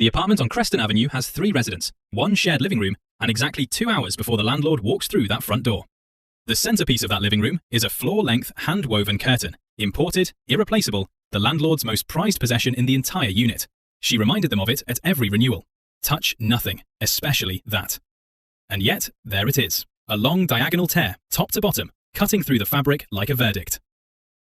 The apartment on Creston Avenue has 3 residents, 1 shared living room, and exactly 2 hours before the landlord walks through that front door. The centerpiece of that living room is a floor-length hand-woven curtain, imported, irreplaceable, the landlord's most prized possession in the entire unit. She reminded them of it at every renewal. Touch nothing, especially that. And yet, there it is, a long diagonal tear, top to bottom, cutting through the fabric like a verdict.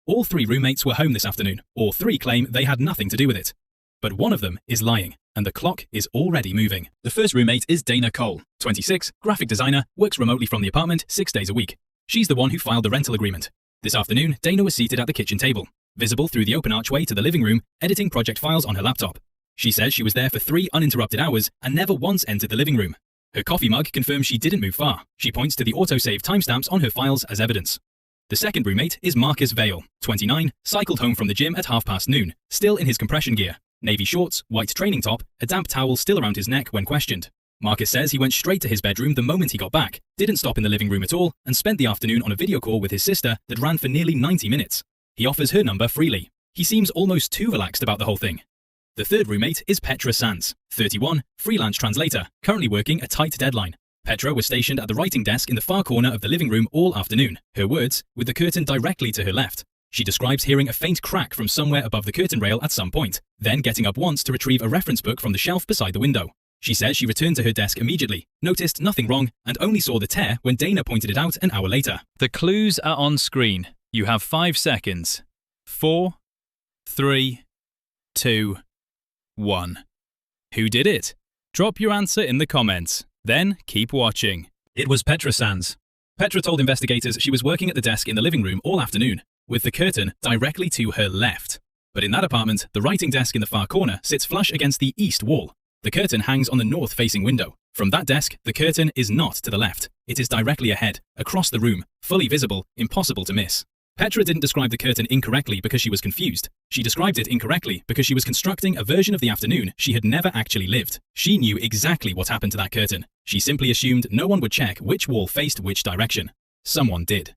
All 3 roommates were home this afternoon. All 3 claim they had nothing to do with it. But one of them is lying, and the clock is already moving. The first roommate is Dana Cole, 26, graphic designer, works remotely from the apartment 6 days a week. She's the one who filed the rental agreement. This afternoon, Dana was seated at the kitchen table, visible through the open archway to the living room, editing project files on her laptop. She says she was there for 3 uninterrupted hours and never once entered the living room. Her coffee mug confirms she didn't move far. She points to the autosave timestamps on her files as evidence. The second roommate is Marcus Vale, 29, cycled home from the gym at noon, still in his compression gear, navy shorts, white training top, a damp towel still around his neck when questioned. Marcus says he went straight to his bedroom the moment he got back, didn't stop in the living room at all, and spent the afternoon on a video call with his sister that ran for nearly 90 minutes. He offers her number freely. He seems almost too relaxed about the whole thing. The third roommate is Petra Sands, 31, freelance translator, currently working a tight deadline. Petra was stationed at the writing desk in the far corner of the living room all afternoon. Her words, with the curtain directly to her left. She describes hearing a faint crack from somewhere above the curtain rail at some point, then getting up once to retrieve a reference book from the shelf beside the window. She says she returned to her desk immediately, noticed nothing wrong, and only saw the tear when Dana pointed it out an hour later. The clues are on screen. You have 5 seconds. 4, 3, 2, 1. Who did it? Drop your answer in the comments. Then keep watching. It was Petra Sands. Petra told investigators she was working at the desk in the living room all afternoon, with the curtain directly to her left. But in that apartment, the writing desk in the far corner sits flush against the east wall. The curtain hangs on the north-facing window. From that desk, the curtain is not to the left. It is directly ahead, across the room, fully visible, impossible to miss. Petra didn't describe the curtain incorrectly because she was confused. She described it incorrectly because she was constructing a version of the afternoon she had never actually lived. She knew exactly what happened to that curtain. She simply assumed no one would check which wall faced which direction. Someone did.